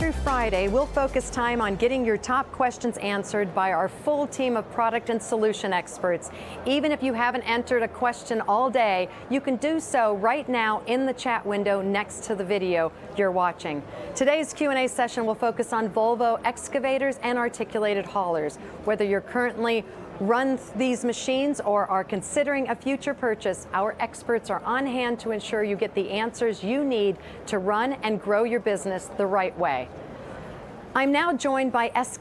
through Friday, we'll focus time on getting your top questions answered by our full team of product and solution experts. Even if you haven't entered a question all day, you can do so right now in the chat window next to the video you're watching. Today's Q&A session will focus on Volvo excavators and articulated haulers. Whether you're currently run these machines or are considering a future purchase, our experts are on hand to ensure you get the answers you need to run and grow your business the right way. I'm now joined by SS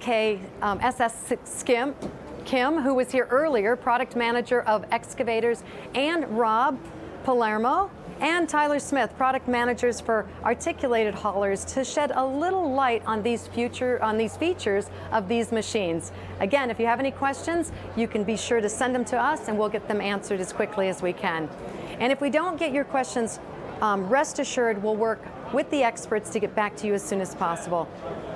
Kim, who was here earlier, product manager of excavators, and Rob Palermo and Tyler Smith, product managers for articulated haulers, to shed a little light on these features of these machines. Again, if you have any questions, you can be sure to send them to us and we'll get them answered as quickly as we can. And if we don't get your questions, rest assured we'll work with the experts to get back to you as soon as possible.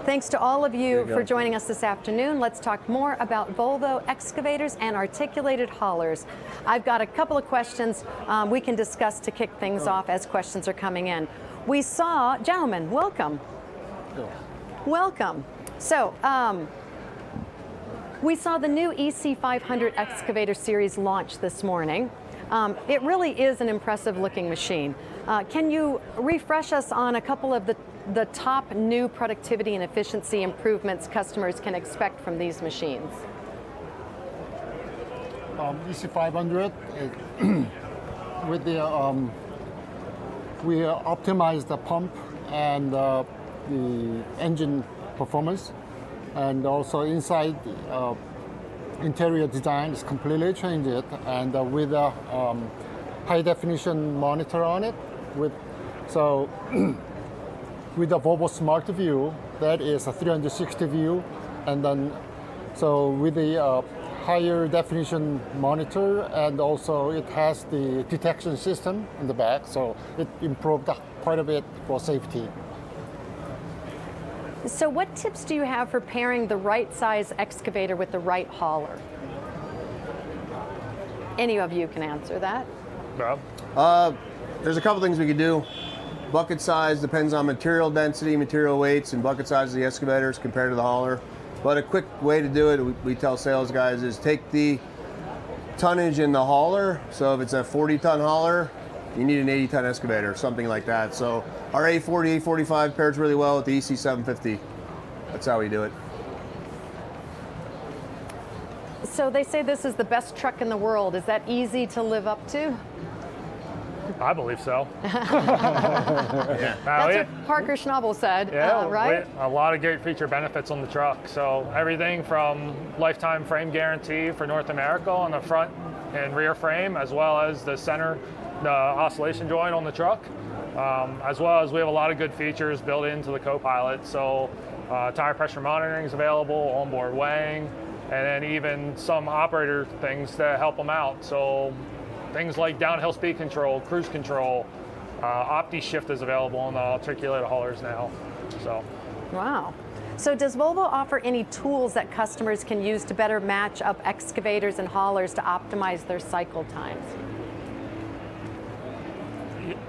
Thanks to all of you for joining us this afternoon. Let's talk more about Volvo excavators and articulated haulers. I've got a couple of questions we can discuss to kick things off as questions are coming in. We saw, gentlemen, welcome. Welcome. So, we saw the new EC500 excavator series launch this morning. It really is an impressive looking machine. Can you refresh us on a couple of the top new productivity and efficiency improvements customers can expect from these machines? EC500, with the we optimize the pump and the engine performance, and also inside interior design is completely changed, and with a high definition monitor on it. With the Volvo Smart View, that is a 360 view, and then so with the higher definition monitor, and also it has the detection system in the back, so it improved quite a bit for safety. So what tips do you have for pairing the right size excavator with the right hauler? Any of you can answer that. Rob? There's a couple things we could do. Bucket size depends on material density, material weights, and bucket size of the excavators compared to the hauler. But a quick way to do it, we tell sales guys, is take the tonnage in the hauler. So if it's a 40-ton hauler, you need an 80-ton excavator, something like that. So our A40, A45 pairs really well with the EC750. That's how we do it. So they say this is the best truck in the world. Is that easy to live up to? I believe so. Yeah. That's what Parker Schnabel said, right? A lot of great feature benefits on the truck. So everything from lifetime frame guarantee for North America on the front and rear frame, as well as the center, the oscillation joint on the truck, as well as we have a lot of good features built into the co-pilot. So tire pressure monitoring is available, onboard weighing, and then even some operator things to help them out. So things like downhill speed control, cruise control, OptiShift is available on the articulated haulers now. So. Wow. So does Volvo offer any tools that customers can use to better match up excavators and haulers to optimize their cycle times?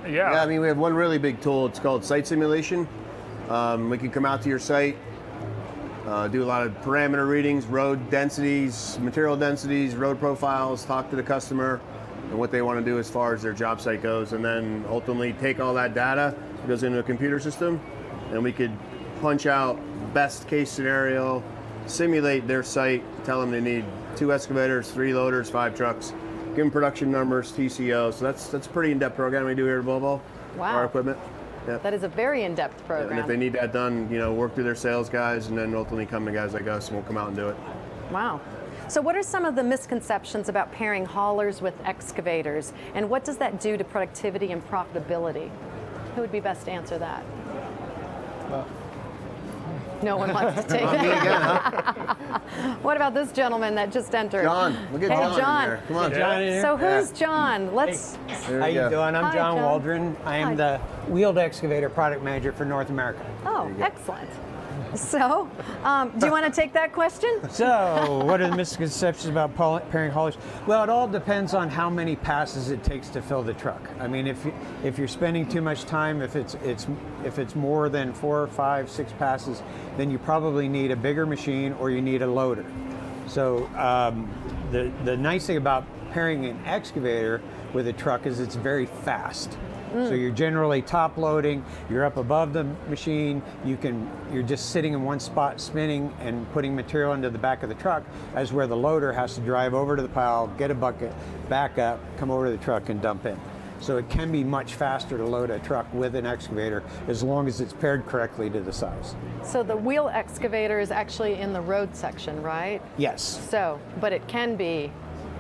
Yeah, I mean, we have one really big tool. It's called site simulation. We can come out to your site, do a lot of parameter readings, road densities, material densities, road profiles, talk to the customer and what they want to do as far as their job site goes, and then ultimately take all that data, it goes into a computer system, and we could punch out best case scenario, simulate their site, tell them they need 2 excavators, 3 loaders, 5 trucks, give them production numbers, TCO. So that's a pretty in-depth program we do here at Volvo. Wow. Our equipment. Yeah. That is a very in-depth program. And if they need that done, work through their sales guys, and then ultimately come to guys like us, and we'll come out and do it. Wow. So what are some of the misconceptions about pairing haulers with excavators, and what does that do to productivity and profitability? Who would be best to answer that? No one wants to take it. Me again, huh? What about this gentleman that just entered? John, look at John. John. In there. Come on, John in here. So who's John? Let's. How you doing? I'm Hi, John John. Waldron. I am Hi. the wheeled excavator product manager for North America. Oh, excellent. So, do you want to take that question? So, what are the misconceptions about pairing haulers? Well, it all depends on how many passes it takes to fill the truck. I mean, if you're spending too much time, if it's more than 4, 5, 6 passes, then you probably need a bigger machine or you need a loader. So, the nice thing about pairing an excavator with a truck is it's very fast. So you're generally top loading, you're up above the machine, you're just sitting in one spot spinning and putting material into the back of the truck, as where the loader has to drive over to the pile, get a bucket, back up, come over to the truck and dump in. So it can be much faster to load a truck with an excavator as long as it's paired correctly to the size. So the wheel excavator is actually in the road section, right? Yes. So, but it can be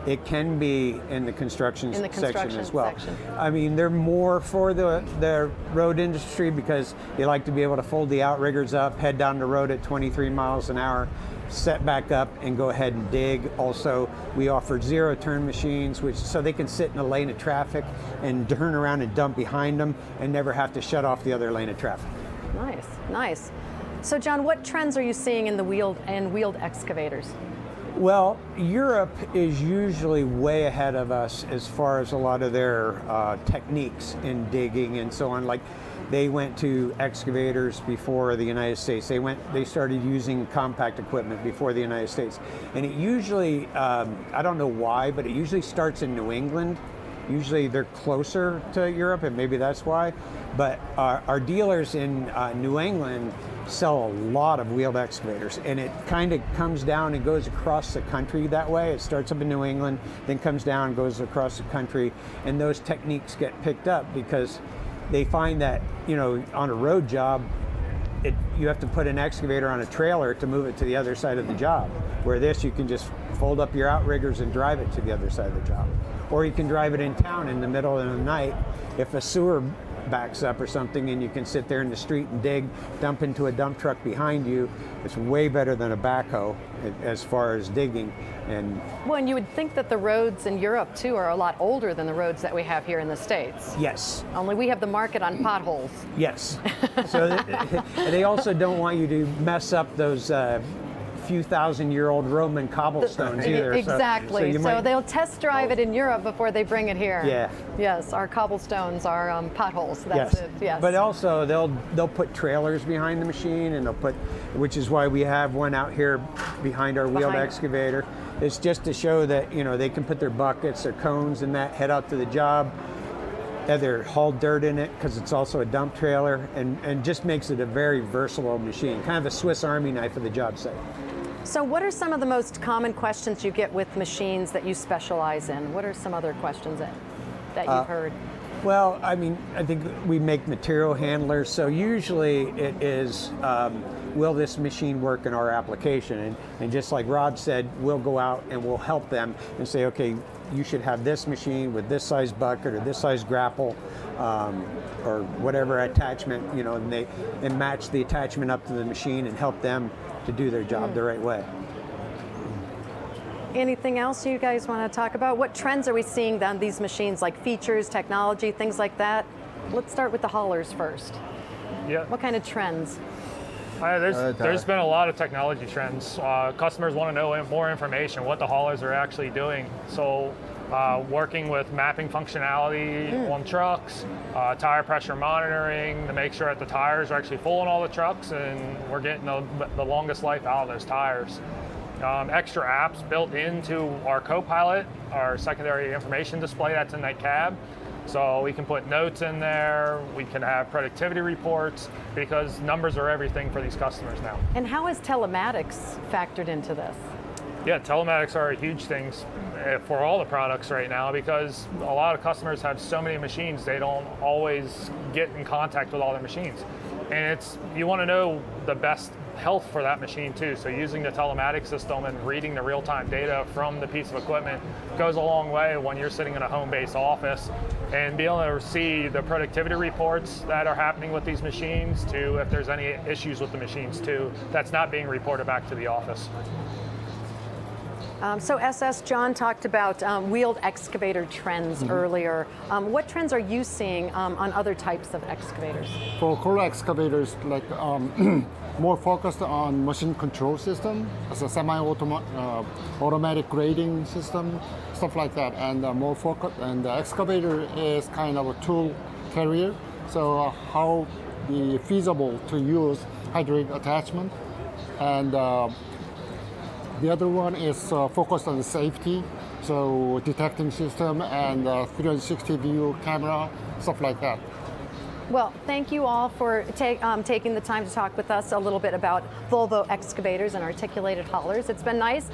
in the construction section as well. section. I mean, they're more for the road industry because they like to be able to fold the outriggers up, head down the road at 23 miles an hour, set back up and go ahead and dig. Also, we offer zero-turn machines, so they can sit in a lane of traffic and turn around and dump behind them and never have to shut off the other lane of traffic. Nice, nice. So John, what trends are you seeing in the wheeled excavators? Well, Europe is usually way ahead of us as far as a lot of their techniques in digging and so on. Like, they went to excavators before the United States. They started using compact equipment before the United States. And it usually, I don't know why, but it usually starts in New England. Usually they're closer to Europe, and maybe that's why. But our dealers in New England sell a lot of wheeled excavators, and it kind of comes down and goes across the country that way. It starts up in New England, then comes down, goes across the country, and those techniques get picked up because they find that, on a road job, you have to put an excavator on a trailer to move it to the other side of the job. Where this, you can just fold up your outriggers and drive it to the other side of the job. Or you can drive it in town in the middle of the night if a sewer backs up or something, and you can sit there in the street and dig, dump into a dump truck behind you. It's way better than a backhoe as far as digging. And you would think that the roads in Europe too are a lot older than the roads that we have here in the States. yes, Only we have the market on potholes. yes. So they also don't want you to mess up those few thousand-year-old Roman cobblestones either. Exactly. So they'll test drive it in Europe before they bring it here. Yeah. Yes, our cobblestones are potholes. That's Yes. it. Yes. But also they'll put trailers behind the machine, and which is why we have one out here behind our wheeled excavator. It's just to show that they can put their buckets, their cones, and that head out to the job. Either haul dirt in it because it's also a dump trailer, and just makes it a very versatile machine, kind of a Swiss Army knife of the job site. So what are some of the most common questions you get with machines that you specialize in? What are some other questions that you've heard? Well, I mean, I think we make material handlers, so usually it is, will this machine work in our application? And just like Rod said, we'll go out and we'll help them and say, okay, you should have this machine with this size bucket or this size grapple, or whatever attachment, and match the attachment up to the machine and help them to do their job the right way. Anything else you guys want to talk about? What trends are we seeing on these machines, like features, technology, things like that? Let's start with the haulers first. Yeah. What kind of trends? There's been a lot of technology trends. Customers want to know more information, what the haulers are actually doing. So working with mapping functionality on trucks, tire pressure monitoring to make sure that the tires are actually full on all the trucks and we're getting the longest life out of those tires. Extra apps built into our co-pilot, our secondary information display that's in that cab. So we can put notes in there, we can have productivity reports, because numbers are everything for these customers now. And how is telematics factored into this? Yeah, telematics are a huge thing for all the products right now, because a lot of customers have so many machines, they don't always get in contact with all their machines. And you want to know the best health for that machine too. So using the telematics system and reading the real-time data from the piece of equipment goes a long way when you're sitting in a home-based office, and be able to see the productivity reports that are happening with these machines too, if there's any issues with the machines too, that's not being reported back to the office. So SS, John talked about wheeled excavator trends earlier. What trends are you seeing on other types of excavators? For core excavators, like more focused on machine control system, as a semi-automatic grading system, stuff like that, and more focused. And the excavator is kind of a tool carrier, so how the feasible to use hydraulic attachment, and the other one is focused on the safety, so detecting system and 360 view camera, stuff like that. Well, thank you all for taking the time to talk with us a little bit about Volvo excavators and articulated haulers. It's been nice.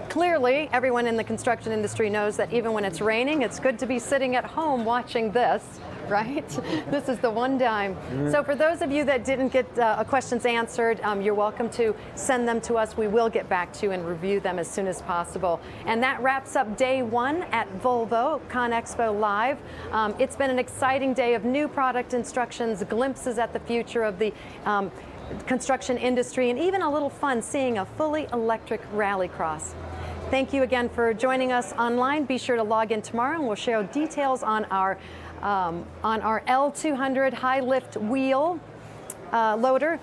Clearly, everyone in the construction industry knows that even when it's raining, it's good to be sitting at home watching this, right? This is the one time. So for those of you that didn't get questions answered, you're welcome to send them to us. We will get back to you and review them as soon as possible. And that wraps up day one at Volvo ConExpo Live. It's been an exciting day of new product instructions, glimpses at the future of the construction industry, and even a little fun seeing a fully electric rallycross. Thank you again for joining us online. Be sure to log in tomorrow and we'll share details on our L200 high lift wheel loader.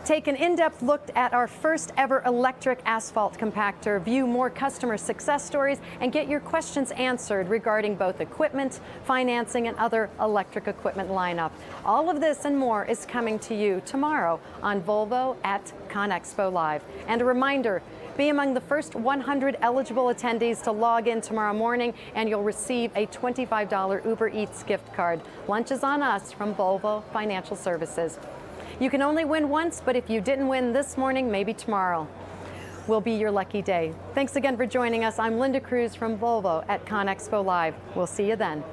Take an in-depth look at our first ever electric asphalt compactor, view more customer success stories, and get your questions answered regarding both equipment, financing, and other electric equipment lineup. All of this and more is coming to you tomorrow on Volvo at ConExpo Live. And a reminder, be among the first 100 eligible attendees to log in tomorrow morning, and you'll receive a $25 Uber Eats gift card. Lunch is on us from Volvo Financial Services. You can only win once, but if you didn't win this morning, maybe tomorrow will be your lucky day. Thanks again for joining us. I'm Linda Cruz from Volvo at ConExpo Live. We'll see you then.